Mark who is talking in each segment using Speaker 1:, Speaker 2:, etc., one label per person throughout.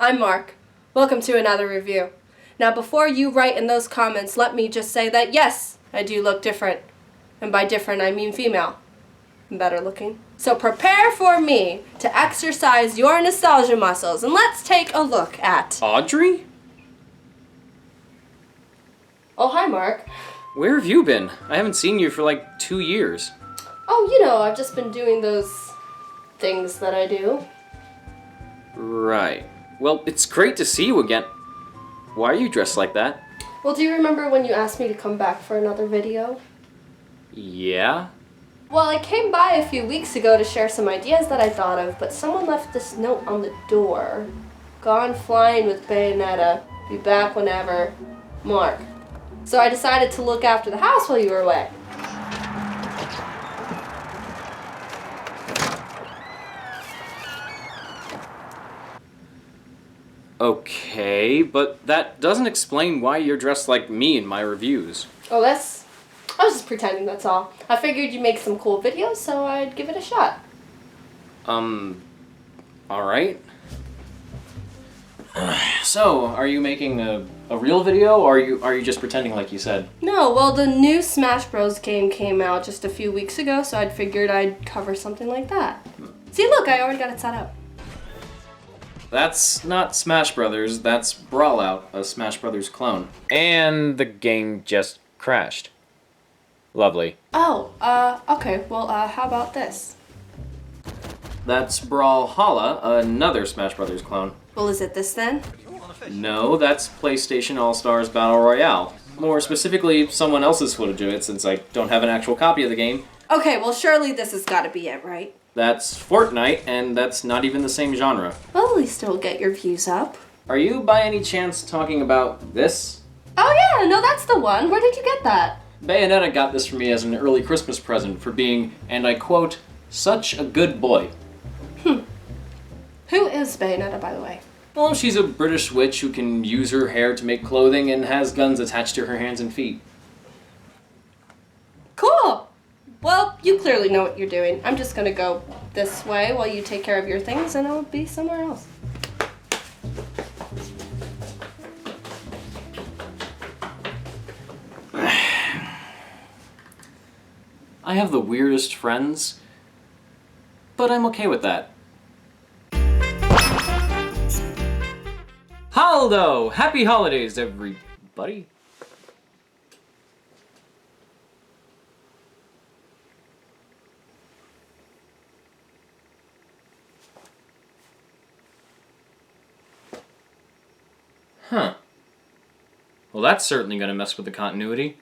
Speaker 1: I'm Mark. Welcome to another review. Now before you write in those comments, let me just say that yes, I do look different. And by different, I mean female. And better looking. So prepare for me to exercise your nostalgia muscles, and let's take a look at...
Speaker 2: Audrey?
Speaker 1: Oh, hi Mark.
Speaker 2: Where have you been? I haven't seen you for like 2 years.
Speaker 1: Oh, you know, I've just been doing those things that I do.
Speaker 2: Right. Well, it's great to see you again. Why are you dressed like that?
Speaker 1: Well, do you remember when you asked me to come back for another video?
Speaker 2: Yeah?
Speaker 1: Well, I came by a few weeks ago to share some ideas that I thought of, but someone left this note on the door. Gone flying with Bayonetta. Be back whenever. Mark. So I decided to look after the house while you were away.
Speaker 2: Okay, but that doesn't explain why you're dressed like me in my reviews.
Speaker 1: Oh, I was just pretending, that's all. I figured you'd make some cool videos, so I'd give it a shot.
Speaker 2: Alright. So, are you making a real video, or are you just pretending like you said?
Speaker 1: No, well, the new Smash Bros. Game came out just a few weeks ago, so I figured I'd cover something like that. See, look, I already got it set up.
Speaker 2: That's not Smash Brothers, that's Brawl Out, a Smash Brothers clone. And the game just crashed. Lovely.
Speaker 1: Oh, okay, well, how about this?
Speaker 2: That's Brawlhalla, another Smash Brothers clone.
Speaker 1: Well, is it this then?
Speaker 2: No, that's PlayStation All-Stars Battle Royale. More specifically, someone else's footage of it, since I don't have an actual copy of the game.
Speaker 1: Okay, well, surely this has got to be it, right?
Speaker 2: That's Fortnite, and that's not even the same genre.
Speaker 1: Well, at least it'll get your views up.
Speaker 2: Are you by any chance talking about this?
Speaker 1: Oh yeah, no, that's the one. Where did you get that?
Speaker 2: Bayonetta got this for me as an early Christmas present for being, and I quote, such a good boy.
Speaker 1: Who is Bayonetta, by the way?
Speaker 2: Well, she's a British witch who can use her hair to make clothing and has guns attached to her hands and feet.
Speaker 1: Cool! Well, you clearly know what you're doing. I'm just gonna go this way while you take care of your things, and I'll be somewhere else.
Speaker 2: I have the weirdest friends, but I'm okay with that. Haldo! Happy holidays, everybody. Huh. Well, that's certainly gonna mess with the continuity.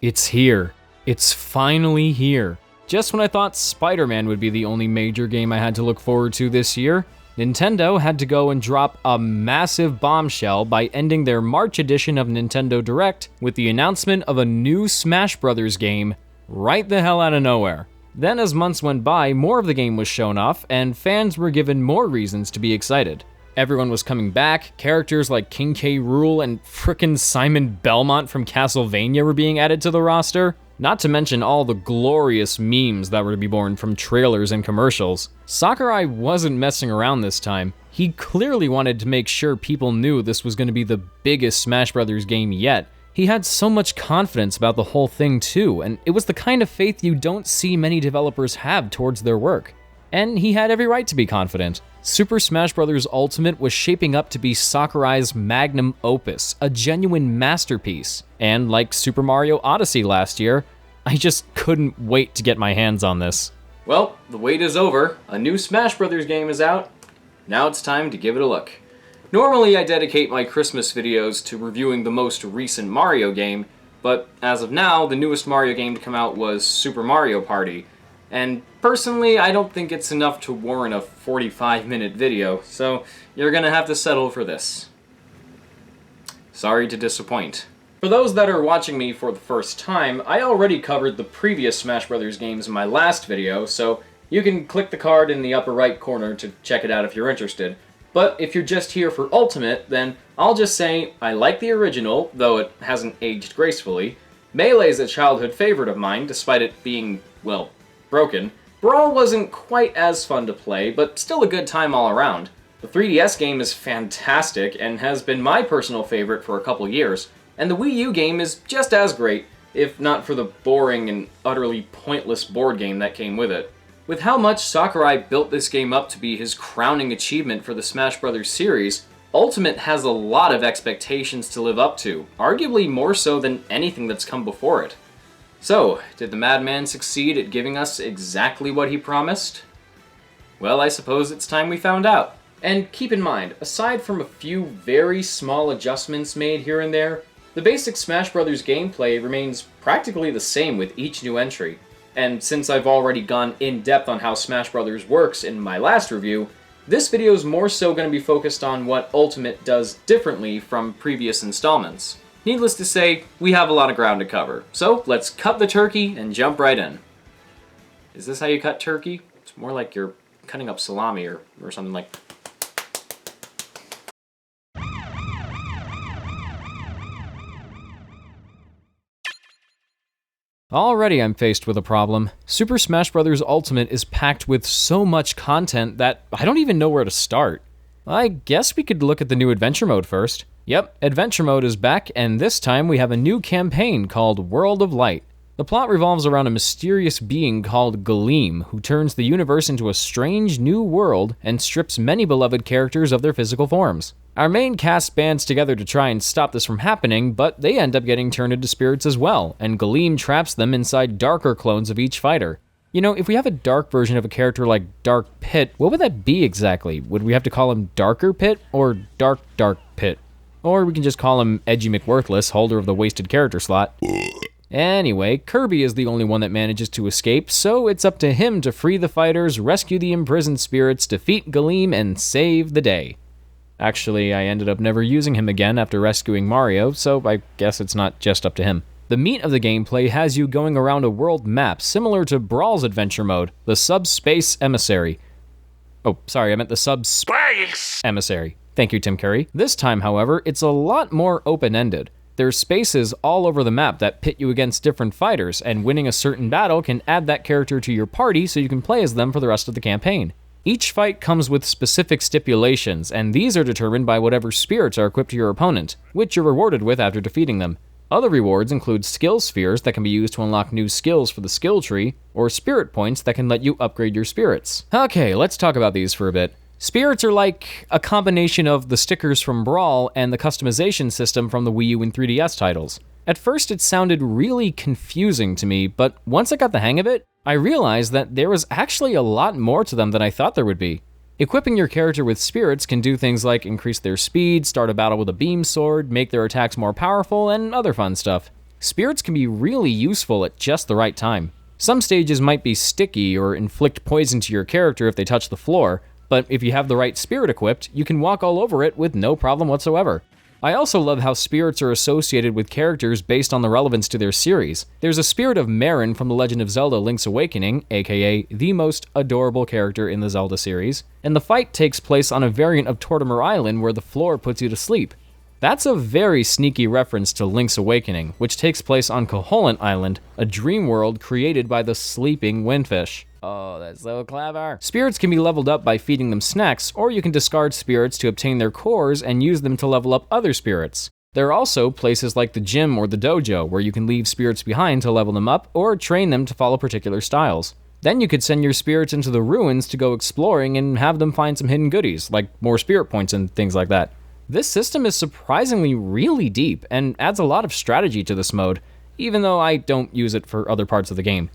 Speaker 3: It's here. It's finally here. Just when I thought Spider-Man would be the only major game I had to look forward to this year, Nintendo had to go and drop a massive bombshell by ending their March edition of Nintendo Direct with the announcement of a new Smash Bros. Game right the hell out of nowhere. Then as months went by, more of the game was shown off, and fans were given more reasons to be excited. Everyone was coming back, characters like King K. Rool and frickin' Simon Belmont from Castlevania were being added to the roster. Not to mention all the glorious memes that were to be born from trailers and commercials. Sakurai wasn't messing around this time. He clearly wanted to make sure people knew this was going to be the biggest Smash Bros. Game yet. He had so much confidence about the whole thing too, and it was the kind of faith you don't see many developers have towards their work. And he had every right to be confident. Super Smash Bros. Ultimate was shaping up to be Sakurai's magnum opus, a genuine masterpiece. And like Super Mario Odyssey last year, I just couldn't wait to get my hands on this.
Speaker 2: Well, the wait is over. A new Smash Bros. Game is out. Now it's time to give it a look. Normally I dedicate my Christmas videos to reviewing the most recent Mario game, but as of now, the newest Mario game to come out was Super Mario Party. And personally, I don't think it's enough to warrant a 45-minute video, so you're gonna have to settle for this. Sorry to disappoint. For those that are watching me for the first time, I already covered the previous Smash Bros. Games in my last video, so you can click the card in the upper right corner to check it out if you're interested. But if you're just here for Ultimate, then I'll just say I like the original, though it hasn't aged gracefully. Melee's a childhood favorite of mine, despite it being, well, broken. Brawl wasn't quite as fun to play, but still a good time all around. The 3DS game is fantastic and has been my personal favorite for a couple years, and the Wii U game is just as great, if not for the boring and utterly pointless board game that came with it. With how much Sakurai built this game up to be his crowning achievement for the Smash Bros. Series, Ultimate has a lot of expectations to live up to, arguably more so than anything that's come before it. So, did the madman succeed at giving us exactly what he promised? Well, I suppose it's time we found out. And keep in mind, aside from a few very small adjustments made here and there, the basic Smash Bros. Gameplay remains practically the same with each new entry. And since I've already gone in-depth on how Smash Bros. Works in my last review, this video is more so going to be focused on what Ultimate does differently from previous installments. Needless to say, we have a lot of ground to cover, so let's cut the turkey and jump right in. Is this how you cut turkey? It's more like you're cutting up salami or something like...
Speaker 3: Already I'm faced with a problem. Super Smash Bros. Ultimate is packed with so much content that I don't even know where to start. I guess we could look at the new Adventure Mode first. Yep, Adventure Mode is back, and this time we have a new campaign called World of Light. The plot revolves around a mysterious being called Galeem, who turns the universe into a strange new world and strips many beloved characters of their physical forms. Our main cast bands together to try and stop this from happening, but they end up getting turned into spirits as well, and Galeem traps them inside darker clones of each fighter. You know, if we have a dark version of a character like Dark Pit, what would that be exactly? Would we have to call him Darker Pit or Dark Pit? Or we can just call him Edgy McWorthless, holder of the wasted character slot. Anyway, Kirby is the only one that manages to escape, so it's up to him to free the fighters, rescue the imprisoned spirits, defeat Galeem, and save the day. Actually, I ended up never using him again after rescuing Mario, so I guess it's not just up to him. The meat of the gameplay has you going around a world map similar to Brawl's Adventure Mode, the Subspace Emissary. Oh, sorry, I meant the Subspace Emissary. Thank you, Tim Curry. This time, however, it's a lot more open-ended. There's spaces all over the map that pit you against different fighters, and winning a certain battle can add that character to your party so you can play as them for the rest of the campaign. Each fight comes with specific stipulations, and these are determined by whatever spirits are equipped to your opponent, which you're rewarded with after defeating them. Other rewards include skill spheres that can be used to unlock new skills for the skill tree, or spirit points that can let you upgrade your spirits. Okay, let's talk about these for a bit. Spirits are like a combination of the stickers from Brawl and the customization system from the Wii U and 3DS titles. At first it sounded really confusing to me, but once I got the hang of it, I realized that there was actually a lot more to them than I thought there would be. Equipping your character with spirits can do things like increase their speed, start a battle with a beam sword, make their attacks more powerful, and other fun stuff. Spirits can be really useful at just the right time. Some stages might be sticky or inflict poison to your character if they touch the floor, but if you have the right spirit equipped, you can walk all over it with no problem whatsoever. I also love how spirits are associated with characters based on the relevance to their series. There's a spirit of Marin from The Legend of Zelda Link's Awakening, aka the most adorable character in the Zelda series, and the fight takes place on a variant of Tortimer Island where the floor puts you to sleep. That's a very sneaky reference to Link's Awakening, which takes place on Koholint Island, a dream world created by the sleeping windfish. Oh, that's so clever. Spirits can be leveled up by feeding them snacks, or you can discard spirits to obtain their cores and use them to level up other spirits. There are also places like the gym or the dojo where you can leave spirits behind to level them up or train them to follow particular styles. Then you could send your spirits into the ruins to go exploring and have them find some hidden goodies, like more spirit points and things like that. This system is surprisingly really deep and adds a lot of strategy to this mode, even though I don't use it for other parts of the game.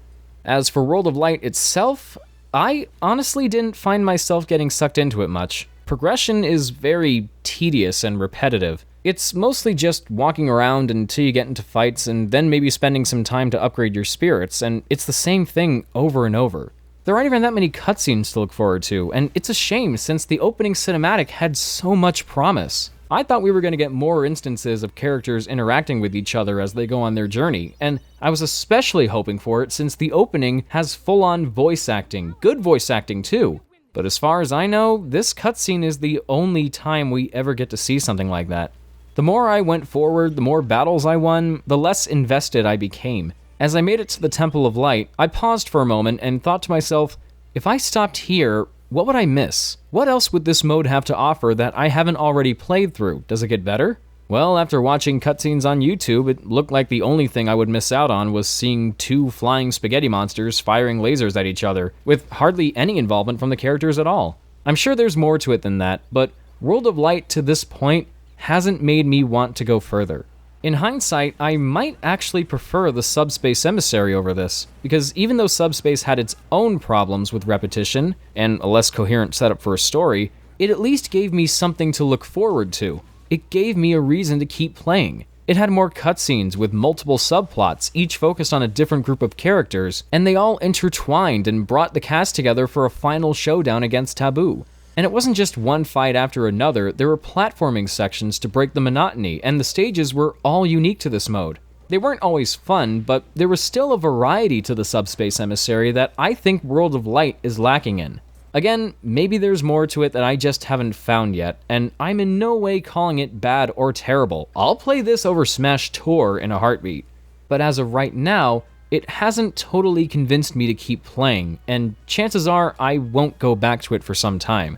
Speaker 3: As for World of Light itself, I honestly didn't find myself getting sucked into it much. Progression is very tedious and repetitive. It's mostly just walking around until you get into fights and then maybe spending some time to upgrade your spirits, and it's the same thing over and over. There aren't even that many cutscenes to look forward to, and it's a shame since the opening cinematic had so much promise. I thought we were going to get more instances of characters interacting with each other as they go on their journey, and I was especially hoping for it since the opening has full-on voice acting, good voice acting too. But as far as I know, this cutscene is the only time we ever get to see something like that. The more I went forward, the more battles I won, the less invested I became. As I made it to the Temple of Light, I paused for a moment and thought to myself, if I stopped here, what would I miss? What else would this mode have to offer that I haven't already played through? Does it get better? Well, after watching cutscenes on YouTube, it looked like the only thing I would miss out on was seeing two flying spaghetti monsters firing lasers at each other, with hardly any involvement from the characters at all. I'm sure there's more to it than that, but World of Light to this point hasn't made me want to go further. In hindsight, I might actually prefer the Subspace Emissary over this, because even though Subspace had its own problems with repetition and a less coherent setup for a story, it at least gave me something to look forward to. It gave me a reason to keep playing. It had more cutscenes with multiple subplots, each focused on a different group of characters, and they all intertwined and brought the cast together for a final showdown against Taboo. And it wasn't just one fight after another, there were platforming sections to break the monotony, and the stages were all unique to this mode. They weren't always fun, but there was still a variety to the Subspace Emissary that I think World of Light is lacking in. Again, maybe there's more to it that I just haven't found yet, and I'm in no way calling it bad or terrible. I'll play this over Smash Tour in a heartbeat. But as of right now, it hasn't totally convinced me to keep playing, and chances are I won't go back to it for some time.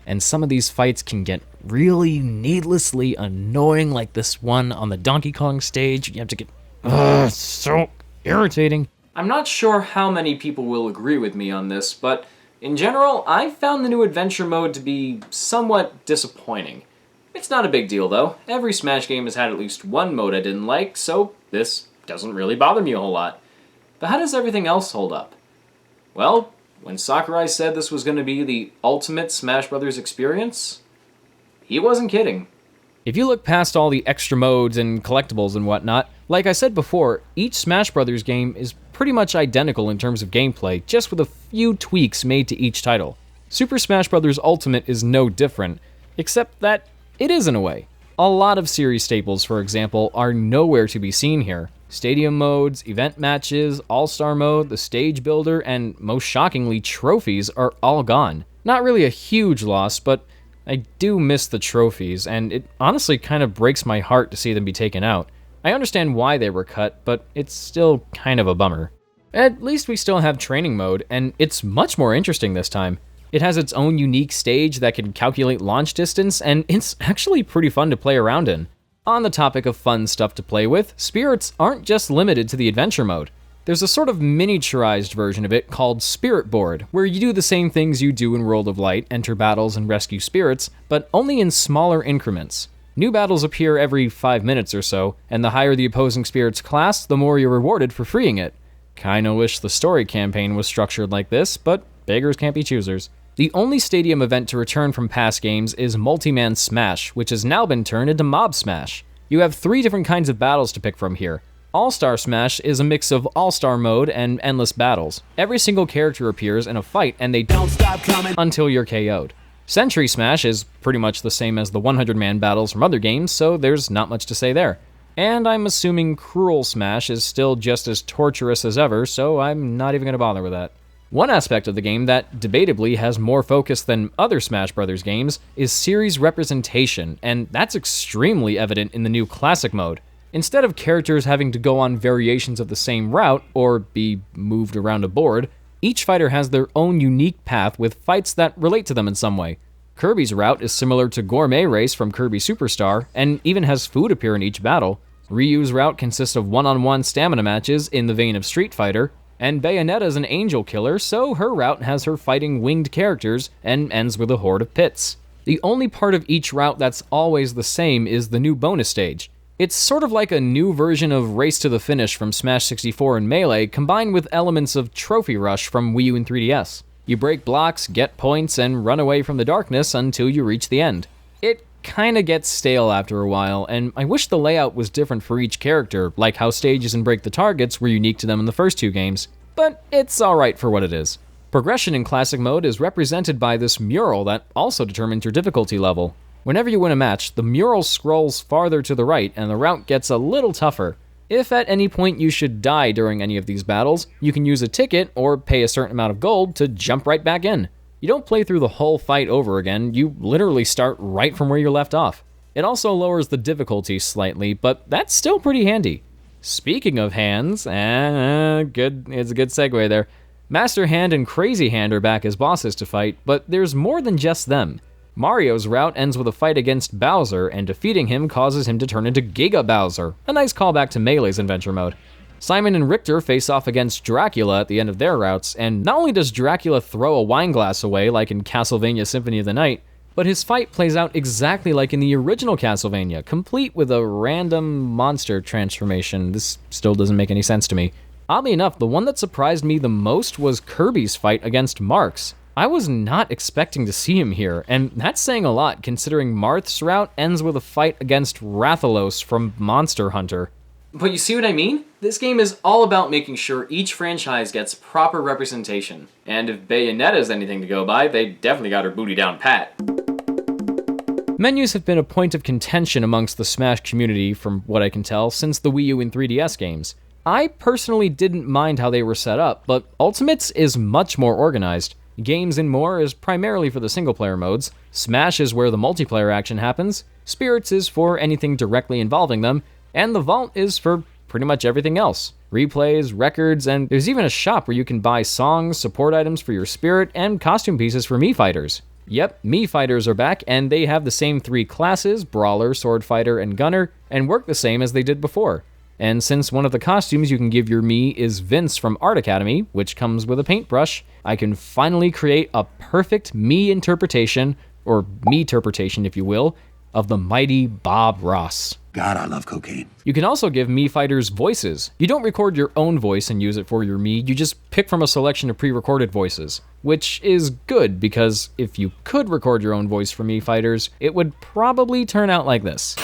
Speaker 3: And some of these fights can get really needlessly annoying, like this one on the Donkey Kong stage. You have to get, so irritating.
Speaker 2: I'm not sure how many people will agree with me on this, but in general, I've found the new adventure mode to be somewhat disappointing. It's not a big deal though. Every Smash game has had at least one mode I didn't like, so this doesn't really bother me a whole lot. But how does everything else hold up? Well, when Sakurai said this was going to be the ultimate Smash Bros. Experience, he wasn't kidding.
Speaker 3: If you look past all the extra modes and collectibles and whatnot, like I said before, each Smash Bros. Game is pretty much identical in terms of gameplay, just with a few tweaks made to each title. Super Smash Bros. Ultimate is no different, except that it is in a way. A lot of series staples, for example, are nowhere to be seen here. Stadium modes, event matches, all-star mode, the stage builder, and most shockingly, trophies are all gone. Not really a huge loss, but I do miss the trophies, and it honestly kind of breaks my heart to see them be taken out. I understand why they were cut, but it's still kind of a bummer. At least we still have training mode, and it's much more interesting this time. It has its own unique stage that can calculate launch distance, and it's actually pretty fun to play around in. On the topic of fun stuff to play with, spirits aren't just limited to the adventure mode. There's a sort of miniaturized version of it called Spirit Board, where you do the same things you do in World of Light, enter battles and rescue spirits, but only in smaller increments. New battles appear every 5 minutes or so, and the higher the opposing spirit's class, the more you're rewarded for freeing it. Kinda wish the story campaign was structured like this, but beggars can't be choosers. The only stadium event to return from past games is Multi-Man Smash, which has now been turned into Mob Smash. You have 3 different kinds of battles to pick from here. All-Star Smash is a mix of All-Star mode and endless battles. Every single character appears in a fight and they don't stop coming until you're KO'd. Century Smash is pretty much the same as the 100-man battles from other games, so there's not much to say there. And I'm assuming Cruel Smash is still just as torturous as ever, so I'm not even going to bother with that. One aspect of the game that debatably has more focus than other Smash Bros. Games is series representation, and that's extremely evident in the new Classic mode. Instead of characters having to go on variations of the same route, or be moved around a board, each fighter has their own unique path with fights that relate to them in some way. Kirby's route is similar to Gourmet Race from Kirby Superstar, and even has food appear in each battle. Ryu's route consists of one-on-one stamina matches in the vein of Street Fighter, and Bayonetta's an angel killer, so her route has her fighting winged characters and ends with a horde of pits. The only part of each route that's always the same is the new bonus stage. It's sort of like a new version of Race to the Finish from Smash 64 and Melee, combined with elements of Trophy Rush from Wii U and 3DS. You break blocks, get points, and run away from the darkness until you reach the end. It kinda gets stale after a while, and I wish the layout was different for each character, like how stages and Break the Targets were unique to them in the first 2 games, but it's alright for what it is. Progression in Classic mode is represented by this mural that also determines your difficulty level. Whenever you win a match, the mural scrolls farther to the right and the route gets a little tougher. If at any point you should die during any of these battles, you can use a ticket or pay a certain amount of gold to jump right back in. You don't play through the whole fight over again, you literally start right from where you left off. It also lowers the difficulty slightly, but that's still pretty handy. Speaking of hands, it's a good segue there. Master Hand and Crazy Hand are back as bosses to fight, but there's more than just them. Mario's route ends with a fight against Bowser, and defeating him causes him to turn into Giga Bowser, a nice callback to Melee's adventure mode. Simon and Richter face off against Dracula at the end of their routes, and not only does Dracula throw a wine glass away like in Castlevania Symphony of the Night, but his fight plays out exactly like in the original Castlevania, complete with a random monster transformation. This still doesn't make any sense to me. Oddly enough, the one that surprised me the most was Kirby's fight against Marth's. I was not expecting to see him here, and that's saying a lot considering Marth's route ends with a fight against Rathalos from Monster Hunter.
Speaker 2: But you see what I mean? This game is all about making sure each franchise gets proper representation. And if Bayonetta's anything to go by, they definitely got her booty down pat.
Speaker 3: Menus have been a point of contention amongst the Smash community, from what I can tell, since the Wii U and 3DS games. I personally didn't mind how they were set up, but Ultimates is much more organized. Games and More is primarily for the single-player modes, Smash is where the multiplayer action happens, Spirits is for anything directly involving them, and the Vault is for pretty much everything else. Replays, records, and there's even a shop where you can buy songs, support items for your Spirit, and costume pieces for Mii Fighters. Yep, Mii Fighters are back, and they have the same 3 classes, Brawler, Sword Fighter, and Gunner, and work the same as they did before. And since one of the costumes you can give your Mii is Vince from Art Academy, which comes with a paintbrush, I can finally create a perfect Mii interpretation, or Mii-terpretation if you will, of the mighty Bob Ross.
Speaker 4: God, I love cocaine.
Speaker 3: You can also give Mii Fighters voices. You don't record your own voice and use it for your Mii, you just pick from a selection of pre-recorded voices. Which is good, because if you could record your own voice for Mii Fighters, it would probably turn out like this.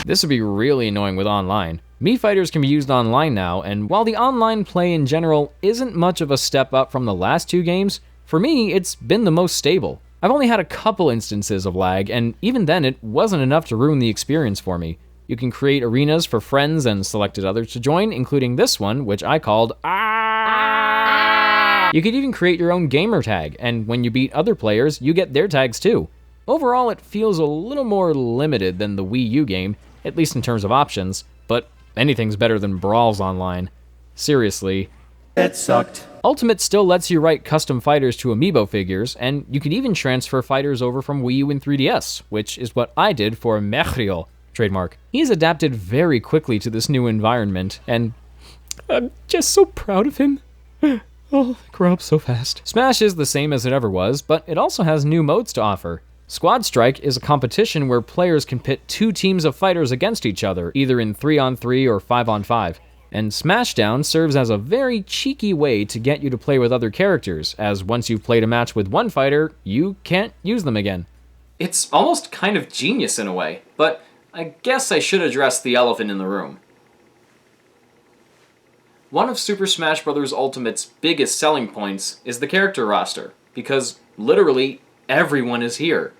Speaker 3: This would be really annoying with online. Mii Fighters can be used online now, and while the online play in general isn't much of a step up from the last 2 games, for me, it's been the most stable. I've only had a couple instances of lag, and even then it wasn't enough to ruin the experience for me. You can create arenas for friends and selected others to join, including this one, which I called Ah! You could even create your own gamer tag, and when you beat other players, you get their tags too. Overall, it feels a little more limited than the Wii U game, at least in terms of options, but anything's better than Brawls Online. Seriously.
Speaker 4: That sucked.
Speaker 3: Ultimate still lets you write custom fighters to amiibo figures, and you can even transfer fighters over from Wii U and 3DS, which is what I did for Mechriel, trademark. He's adapted very quickly to this new environment, and I'm just so proud of him. Oh, I grew up so fast. Smash is the same as it ever was, but it also has new modes to offer. Squad Strike is a competition where players can pit 2 teams of fighters against each other, either in 3-on-3 or 5-on-5. And Smashdown serves as a very cheeky way to get you to play with other characters, as once you've played a match with one fighter, you can't use them again.
Speaker 2: It's almost kind of genius in a way, but I guess I should address the elephant in the room. One of Super Smash Bros. Ultimate's biggest selling points is the character roster, because literally everyone is here.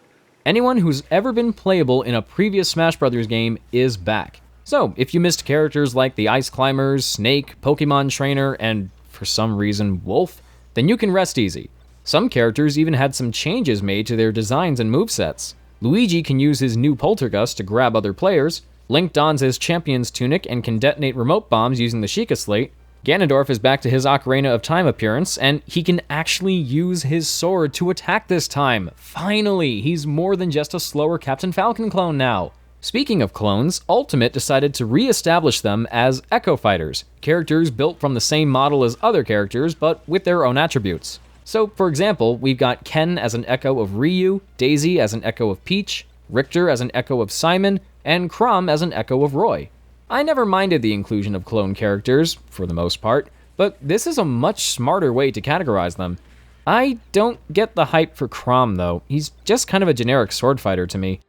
Speaker 3: Anyone who's ever been playable in a previous Smash Bros. Game is back. So, if you missed characters like the Ice Climbers, Snake, Pokemon Trainer, and, for some reason, Wolf, then you can rest easy. Some characters even had some changes made to their designs and movesets. Luigi can use his new Poltergust to grab other players, Link dons his Champion's Tunic and can detonate remote bombs using the Sheikah Slate, Ganondorf is back to his Ocarina of Time appearance, and he can actually use his sword to attack this time. Finally, he's more than just a slower Captain Falcon clone now. Speaking of clones, Ultimate decided to re-establish them as Echo Fighters, characters built from the same model as other characters, but with their own attributes. So, for example, we've got Ken as an echo of Ryu, Daisy as an echo of Peach, Richter as an echo of Simon, and Chrom as an echo of Roy. I never minded the inclusion of clone characters, for the most part, but this is a much smarter way to categorize them. I don't get the hype for Chrom, though. He's just kind of a generic sword fighter to me.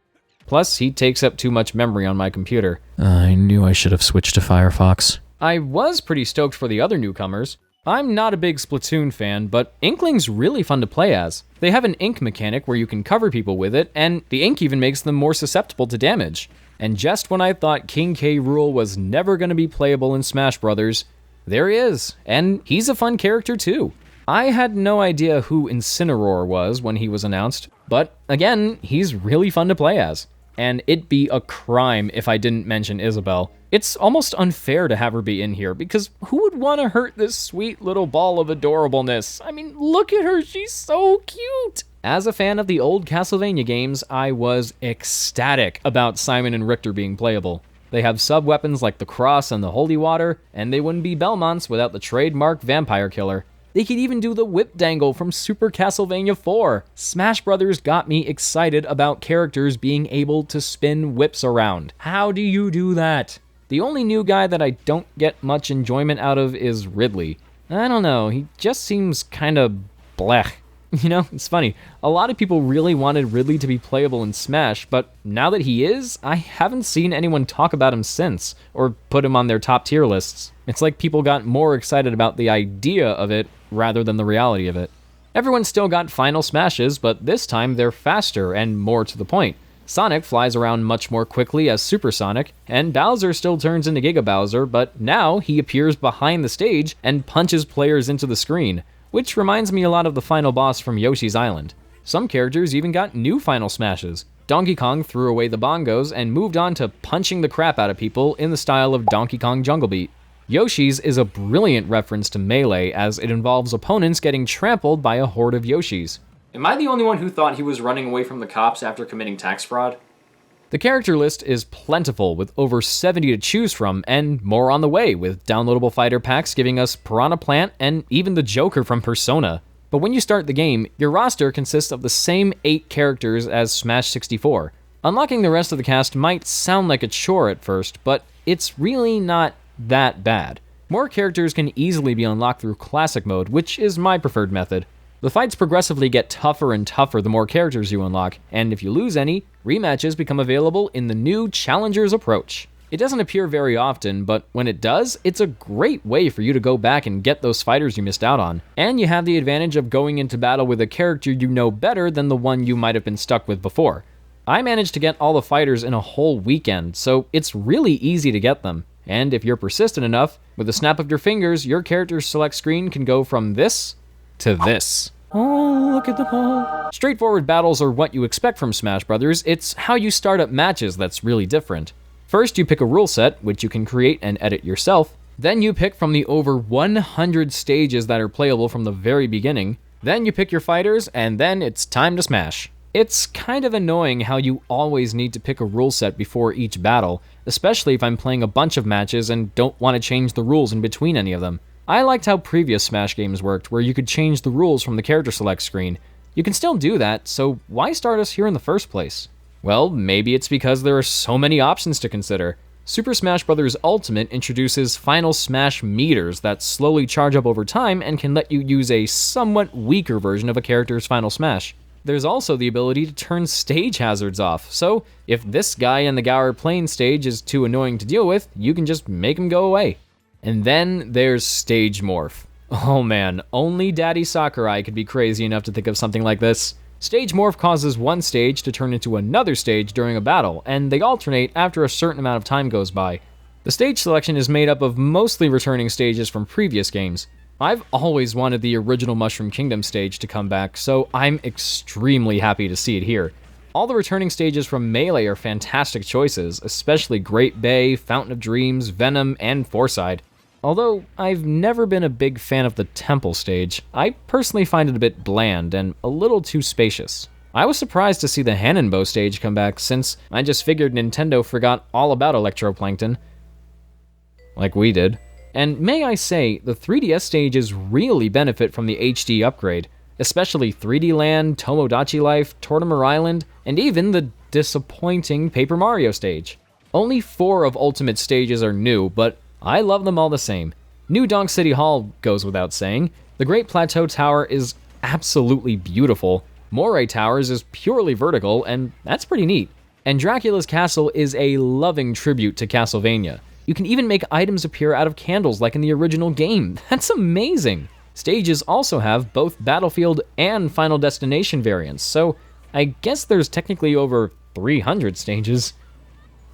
Speaker 3: Plus, he takes up too much memory on my computer.
Speaker 5: I knew I should have switched to Firefox.
Speaker 3: I was pretty stoked for the other newcomers. I'm not a big Splatoon fan, but Inkling's really fun to play as. They have an ink mechanic where you can cover people with it, and the ink even makes them more susceptible to damage. And just when I thought King K. Rool was never going to be playable in Smash Bros., there he is, and he's a fun character too. I had no idea who Incineroar was when he was announced, but again, he's really fun to play as. and it'd be a crime if I didn't mention Isabelle. It's almost unfair to have her be in here, because who would want to hurt this sweet little ball of adorableness? I mean, look at her, she's so cute! As a fan of the old Castlevania games, I was ecstatic about Simon and Richter being playable. They have sub-weapons like the Cross and the Holy Water, and they wouldn't be Belmonts without the trademark Vampire Killer. They could even do the whip dangle from Super Castlevania 4. Smash Brothers got me excited about characters being able to spin whips around. How do you do that? The only new guy that I don't get much enjoyment out of is Ridley. I don't know, he just seems kinda blech. You know, it's funny. A lot of people really wanted Ridley to be playable in Smash, but now that he is, I haven't seen anyone talk about him since, or put him on their top tier lists. It's like people got more excited about the idea of it rather than the reality of it. Everyone still got final smashes, but this time they're faster and more to the point. Sonic flies around much more quickly as Super Sonic, and Bowser still turns into Giga Bowser, but now he appears behind the stage and punches players into the screen, which reminds me a lot of the final boss from Yoshi's Island. Some characters even got new final smashes. Donkey Kong threw away the bongos and moved on to punching the crap out of people in the style of Donkey Kong Jungle Beat. Yoshi's is a brilliant reference to Melee, as it involves opponents getting trampled by a horde of Yoshis.
Speaker 2: Am I the only one who thought he was running away from the cops after committing tax fraud?
Speaker 3: The character list is plentiful, with over 70 to choose from, and more on the way, with downloadable fighter packs giving us Piranha Plant and even the Joker from Persona. But when you start the game, your roster consists of the same 8 characters as Smash 64. Unlocking the rest of the cast might sound like a chore at first, but it's really not that bad. More characters can easily be unlocked through Classic Mode, which is my preferred method. The fights progressively get tougher and tougher the more characters you unlock, and if you lose any, rematches become available in the new Challenger's Approach. It doesn't appear very often, but when it does, it's a great way for you to go back and get those fighters you missed out on. And you have the advantage of going into battle with a character you know better than the one you might have been stuck with before. I managed to get all the fighters in a whole weekend, so it's really easy to get them. And if you're persistent enough, with a snap of your fingers, your character's select screen can go from this to this. Oh, look at them all. Straightforward battles are what you expect from Smash Brothers. It's how you start up matches that's really different. First, you pick a rule set, which you can create and edit yourself. Then you pick from the over 100 stages that are playable from the very beginning. Then you pick your fighters, and then it's time to smash. It's kind of annoying how you always need to pick a rule set before each battle, especially if I'm playing a bunch of matches and don't want to change the rules in between any of them. I liked how previous Smash games worked, where you could change the rules from the character select screen. You can still do that, so why start us here in the first place? Well, maybe it's because there are so many options to consider. Super Smash Bros. Ultimate introduces Final Smash meters that slowly charge up over time and can let you use a somewhat weaker version of a character's Final Smash. There's also the ability to turn stage hazards off, so if this guy in the Gower Plain stage is too annoying to deal with, you can just make him go away. And then there's Stage Morph. Oh man, only Daddy Sakurai could be crazy enough to think of something like this. Stage Morph causes one stage to turn into another stage during a battle, and they alternate after a certain amount of time goes by. The stage selection is made up of mostly returning stages from previous games. I've always wanted the original Mushroom Kingdom stage to come back, so I'm extremely happy to see it here. All the returning stages from Melee are fantastic choices, especially Great Bay, Fountain of Dreams, Venom, and Fourside. Although I've never been a big fan of the Temple stage, I personally find it a bit bland and a little too spacious. I was surprised to see the Hannonbow stage come back, since I just figured Nintendo forgot all about Electroplankton. Like we did. And may I say, the 3DS stages really benefit from the HD upgrade, especially 3D Land, Tomodachi Life, Tortimer Island, and even the disappointing Paper Mario stage. Only 4 of Ultimate stages are new, but I love them all the same. New Donk City Hall goes without saying. The Great Plateau Tower is absolutely beautiful. Moray Towers is purely vertical, and that's pretty neat. And Dracula's Castle is a loving tribute to Castlevania. You can even make items appear out of candles like in the original game. That's amazing! Stages also have both Battlefield and Final Destination variants, so I guess there's technically over 300 stages.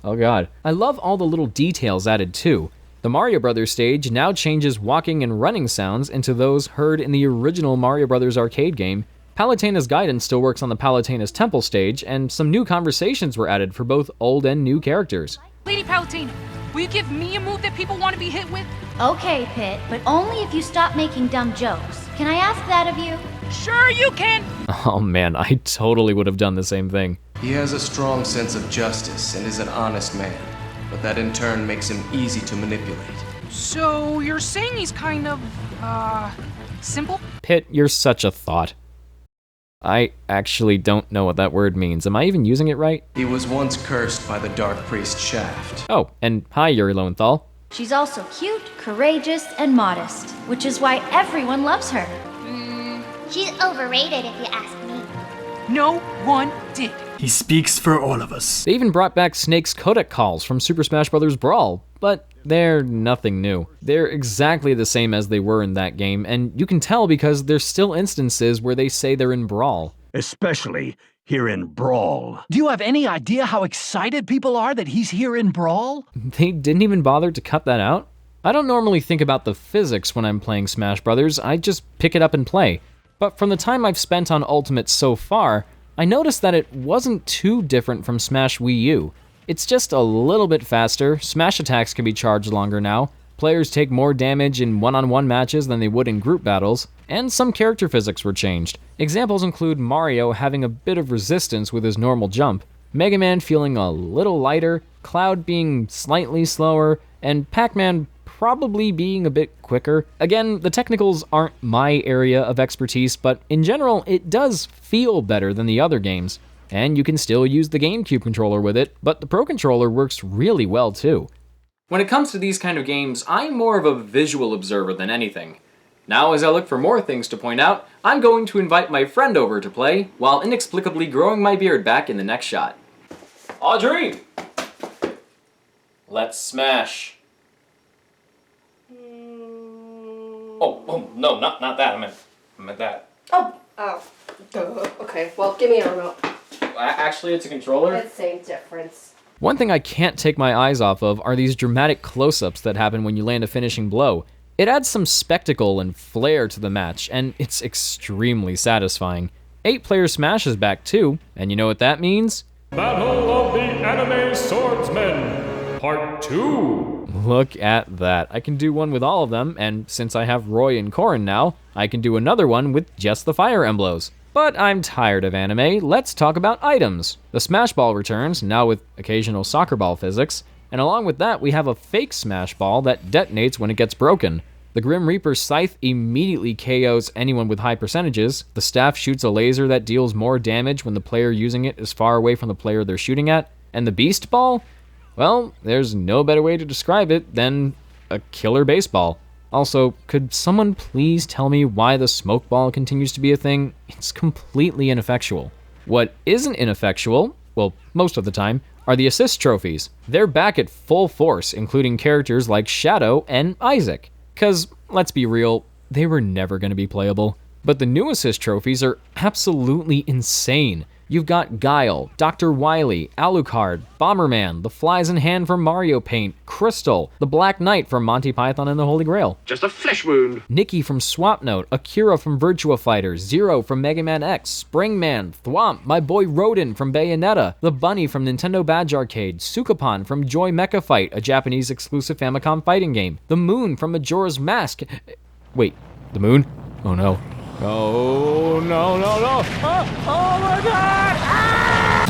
Speaker 3: Oh god. I love all the little details added too. The Mario Bros. Stage now changes walking and running sounds into those heard in the original Mario Bros. Arcade game. Palutena's guidance still works on the Palutena's temple stage, and some new conversations were added for both old and new characters.
Speaker 6: Lady Palutena, will you give me a move that people want to be hit with?
Speaker 7: Okay, Pit, but only if you stop making dumb jokes. Can I ask that of you?
Speaker 6: Sure you can!
Speaker 3: Oh man, I totally would have done the same thing.
Speaker 8: He has a strong sense of justice and is an honest man, but that in turn makes him easy to manipulate.
Speaker 6: So you're saying he's kind of, simple?
Speaker 3: Pit, you're such a thought. I actually don't know what that word means. Am I even using it right?
Speaker 8: He was once cursed by the Dark Priest Shaft.
Speaker 3: Oh, and hi, Yuri Lowenthal.
Speaker 7: She's also cute, courageous, and modest, which is why everyone loves her.
Speaker 9: She's overrated if you ask me.
Speaker 6: No one did.
Speaker 4: He speaks for all of us.
Speaker 3: They even brought back Snake's codec calls from Super Smash Bros. Brawl, but they're nothing new. They're exactly the same as they were in that game, and you can tell because there's still instances where they say they're in Brawl.
Speaker 10: Especially here in Brawl.
Speaker 11: Do you have any idea how excited people are that he's here in Brawl?
Speaker 3: They didn't even bother to cut that out? I don't normally think about the physics when I'm playing Smash Bros., I just pick it up and play. But from the time I've spent on Ultimate so far, I noticed that it wasn't too different from Smash Wii U. It's just a little bit faster, Smash attacks can be charged longer now, players take more damage in one-on-one matches than they would in group battles, and some character physics were changed. Examples include Mario having a bit of resistance with his normal jump, Mega Man feeling a little lighter, Cloud being slightly slower, and Pac-Man probably being a bit quicker. Again, the technicals aren't my area of expertise, but in general, it does feel better than the other games. And you can still use the GameCube controller with it, but the Pro Controller works really well too.
Speaker 2: When it comes to these kind of games, I'm more of a visual observer than anything. Now, as I look for more things to point out, I'm going to invite my friend over to play, while inexplicably growing my beard back in the next shot. Audrey! Let's smash. Oh, no, not that, I meant that.
Speaker 1: Oh, duh. Okay, well, give me a remote.
Speaker 2: Actually, it's a controller.
Speaker 1: It's the same difference.
Speaker 3: One thing I can't take my eyes off of are these dramatic close-ups that happen when you land a finishing blow. It adds some spectacle and flair to the match, and it's extremely satisfying. 8-player Smash is back too, and you know what that means?
Speaker 12: Battle of the Anime Swordsmen, Part 2!
Speaker 3: Look at that. I can do one with all of them, and since I have Roy and Corrin now, I can do another one with just the Fire Emblems. But I'm tired of anime, let's talk about items. The Smash Ball returns, now with occasional soccer ball physics, and along with that we have a fake Smash Ball that detonates when it gets broken. The Grim Reaper's Scythe immediately KOs anyone with high percentages, the staff shoots a laser that deals more damage when the player using it is far away from the player they're shooting at, and the Beast Ball? Well, there's no better way to describe it than a killer baseball. Also, could someone please tell me why the smoke ball continues to be a thing? It's completely ineffectual. What isn't ineffectual, well, most of the time, are the assist trophies. They're back at full force, including characters like Shadow and Isaac. 'Cause, let's be real, they were never going to be playable. But the new assist trophies are absolutely insane. You've got Guile, Dr. Wily, Alucard, Bomberman, the Flies in Hand from Mario Paint, Crystal, the Black Knight from Monty Python and the Holy Grail.
Speaker 10: Just a flesh wound.
Speaker 3: Nikki from Swapnote, Akira from Virtua Fighter, Zero from Mega Man X, Springman, Thwomp, my boy Rodin from Bayonetta, the Bunny from Nintendo Badge Arcade, Sukapan from Joy Mecha Fight, a Japanese exclusive Famicom fighting game, the Moon from Majora's Mask. Wait, the Moon? Oh no. Oh, no. Oh my god! Ah!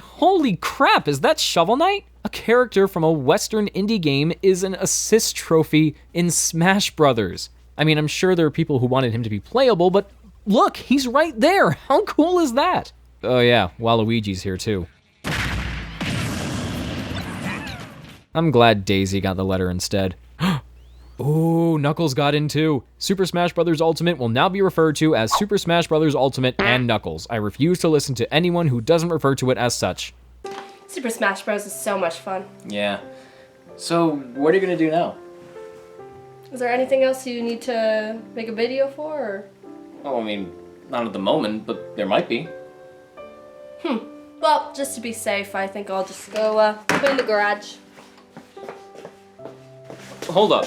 Speaker 3: Holy crap, is that Shovel Knight? A character from a Western indie game is an assist trophy in Smash Brothers. I mean, I'm sure there are people who wanted him to be playable, but look, he's right there! How cool is that? Oh yeah, Waluigi's here too. I'm glad Daisy got the letter instead. Ooh, Knuckles got in too. Super Smash Bros. Ultimate will now be referred to as Super Smash Bros. Ultimate and Knuckles. I refuse to listen to anyone who doesn't refer to it as such.
Speaker 1: Super Smash Bros. Is so much fun.
Speaker 2: Yeah. So, what are you gonna do now?
Speaker 1: Is there anything else you need to make a video for, or?
Speaker 2: Oh, I mean, not at the moment, but there might be.
Speaker 1: Well, just to be safe, I think I'll just go put in the garage.
Speaker 2: Hold up.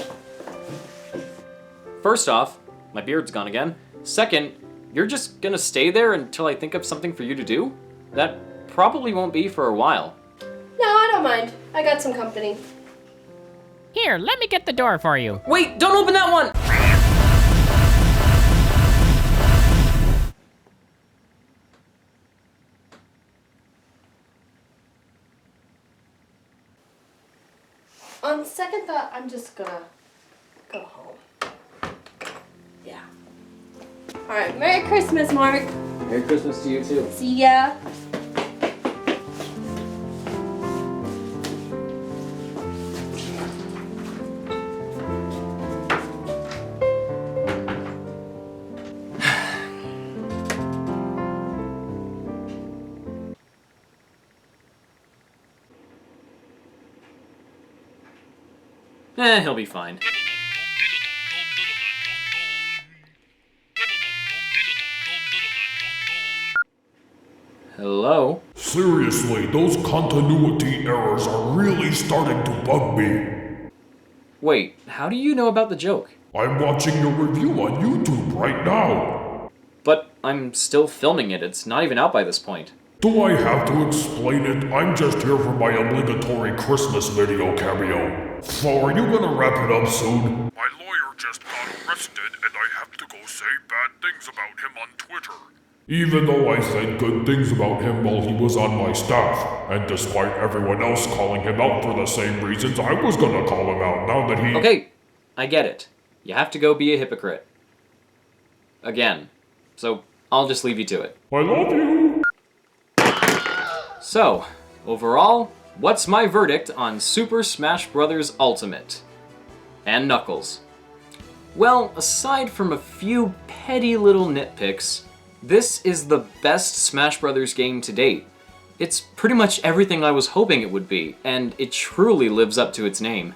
Speaker 2: First off, my beard's gone again. Second, you're just gonna stay there until I think of something for you to do? That probably won't be for a while.
Speaker 1: No, I don't mind. I got some company.
Speaker 13: Here, let me get the door for you.
Speaker 2: Wait, don't open that one!
Speaker 1: On second thought, I'm just gonna go home. Yeah. Alright, Merry Christmas, Mark.
Speaker 2: Merry Christmas to you too.
Speaker 1: See ya.
Speaker 2: He'll be fine. Hello?
Speaker 12: Seriously, those continuity errors are really starting to bug me.
Speaker 2: Wait, how do you know about the joke?
Speaker 12: I'm watching your review on YouTube right now.
Speaker 2: But I'm still filming it. It's not even out by this point.
Speaker 12: Do I have to explain it? I'm just here for my obligatory Christmas video cameo. So are you gonna wrap it up soon? My lawyer just got arrested and I have to go say bad things about him on Twitter. Even though I said good things about him while he was on my staff, and despite everyone else calling him out for the same reasons, I was gonna call him out now that he—
Speaker 2: Okay, I get it. You have to go be a hypocrite. Again. So, I'll just leave you to it.
Speaker 12: I love you!
Speaker 2: So, overall, what's my verdict on Super Smash Bros. Ultimate? And Knuckles? Well, aside from a few petty little nitpicks, this is the best Smash Bros. Game to date. It's pretty much everything I was hoping it would be, and it truly lives up to its name.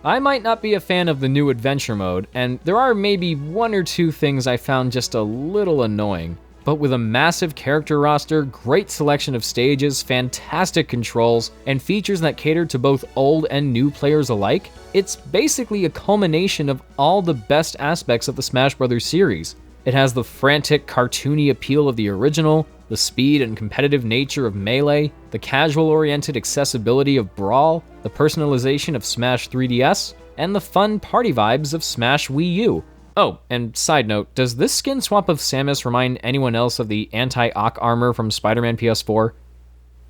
Speaker 3: I might not be a fan of the new adventure mode, and there are maybe one or two things I found just a little annoying. But with a massive character roster, great selection of stages, fantastic controls, and features that cater to both old and new players alike, it's basically a culmination of all the best aspects of the Smash Bros. Series. It has the frantic, cartoony appeal of the original, the speed and competitive nature of Melee, the casual-oriented accessibility of Brawl, the personalization of Smash 3DS, and the fun party vibes of Smash Wii U. Oh, and side note, does this skin swap of Samus remind anyone else of the anti-Ock armor from Spider-Man PS4?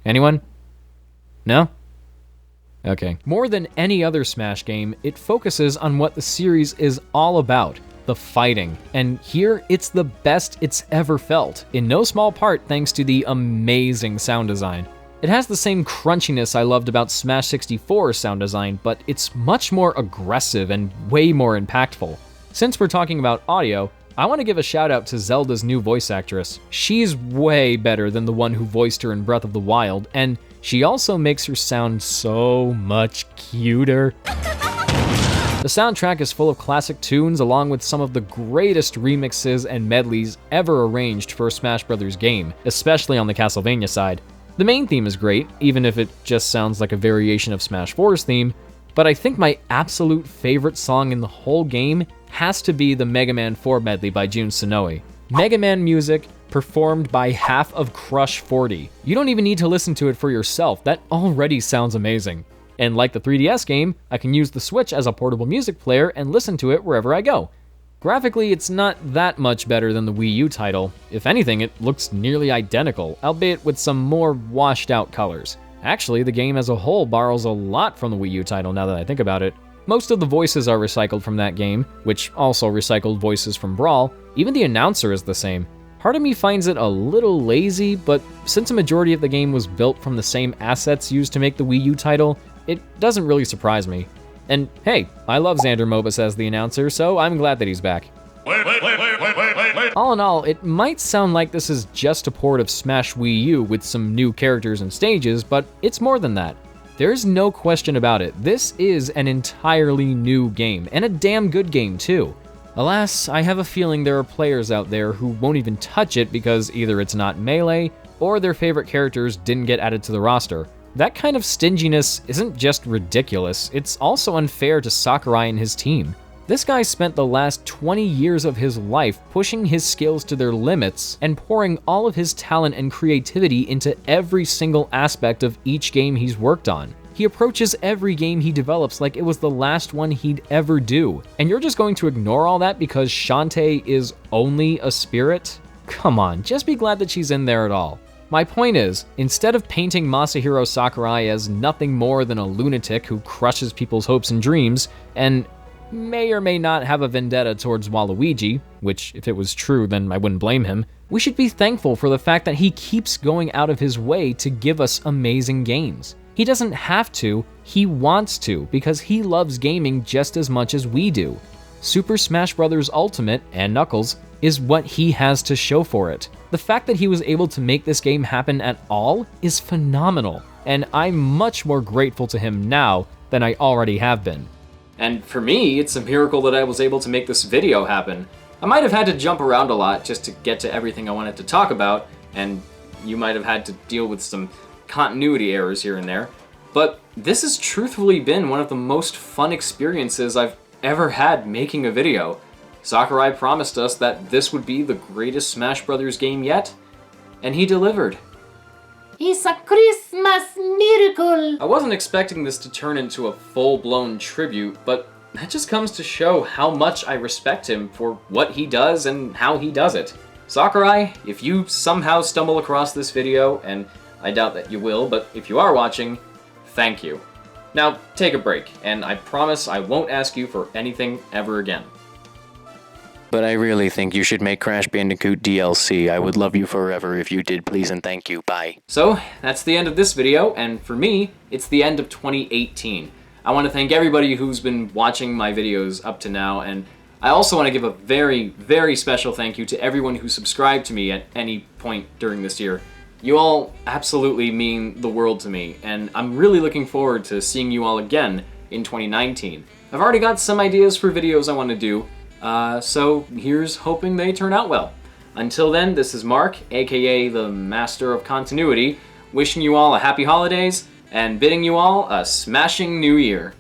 Speaker 3: Anyone? No? Okay. More than any other Smash game, it focuses on what the series is all about, the fighting. And here, it's the best it's ever felt, in no small part thanks to the amazing sound design. It has the same crunchiness I loved about Smash 64's sound design, but it's much more aggressive and way more impactful. Since we're talking about audio, I want to give a shout out to Zelda's new voice actress. She's way better than the one who voiced her in Breath of the Wild, and she also makes her sound so much cuter. The soundtrack is full of classic tunes along with some of the greatest remixes and medleys ever arranged for a Smash Bros. Game, especially on the Castlevania side. The main theme is great, even if it just sounds like a variation of Smash 4's theme, but I think my absolute favorite song in the whole game has to be the Mega Man 4 medley by Jun Senoue. Mega Man music performed by half of Crush 40. You don't even need to listen to it for yourself, that already sounds amazing. And like the 3DS game, I can use the Switch as a portable music player and listen to it wherever I go. Graphically, it's not that much better than the Wii U title. If anything, it looks nearly identical, albeit with some more washed out colors. Actually, the game as a whole borrows a lot from the Wii U title now that I think about it. Most of the voices are recycled from that game, which also recycled voices from Brawl. Even the announcer is the same. Part of me finds it a little lazy, but since a majority of the game was built from the same assets used to make the Wii U title, it doesn't really surprise me. And hey, I love Xander Mobus as the announcer, so I'm glad that he's back. All in all, it might sound like this is just a port of Smash Wii U with some new characters and stages, but it's more than that. There's no question about it, this is an entirely new game, and a damn good game too. Alas, I have a feeling there are players out there who won't even touch it because either it's not Melee, or their favorite characters didn't get added to the roster. That kind of stinginess isn't just ridiculous, it's also unfair to Sakurai and his team. This guy spent the last 20 years of his life pushing his skills to their limits and pouring all of his talent and creativity into every single aspect of each game he's worked on. He approaches every game he develops like it was the last one he'd ever do. And you're just going to ignore all that because Shantae is only a spirit? Come on, just be glad that she's in there at all. My point is, instead of painting Masahiro Sakurai as nothing more than a lunatic who crushes people's hopes and dreams, and may or may not have a vendetta towards Waluigi, which if it was true then I wouldn't blame him, we should be thankful for the fact that he keeps going out of his way to give us amazing games. He doesn't have to, he wants to, because he loves gaming just as much as we do. Super Smash Bros. Ultimate, and Knuckles, is what he has to show for it. The fact that he was able to make this game happen at all is phenomenal, and I'm much more grateful to him now than I already have been.
Speaker 2: And for me, it's a miracle that I was able to make this video happen. I might have had to jump around a lot just to get to everything I wanted to talk about, and you might have had to deal with some continuity errors here and there, but this has truthfully been one of the most fun experiences I've ever had making a video. Sakurai promised us that this would be the greatest Smash Bros. Game yet, and he delivered.
Speaker 14: It's a Christmas miracle!
Speaker 2: I wasn't expecting this to turn into a full-blown tribute, but that just comes to show how much I respect him for what he does and how he does it. Sakurai, if you somehow stumble across this video, and I doubt that you will, but if you are watching, thank you. Now, take a break, and I promise I won't ask you for anything ever again.
Speaker 15: But I really think you should make Crash Bandicoot DLC. I would love you forever if you did, please and thank you. Bye.
Speaker 2: So, that's the end of this video, and for me, it's the end of 2018. I want to thank everybody who's been watching my videos up to now, and I also want to give a very, very special thank you to everyone who subscribed to me at any point during this year. You all absolutely mean the world to me, and I'm really looking forward to seeing you all again in 2019. I've already got some ideas for videos I want to do, so here's hoping they turn out well. Until then, this is Mark, aka the Master of Continuity, wishing you all a happy holidays, and bidding you all a smashing new year.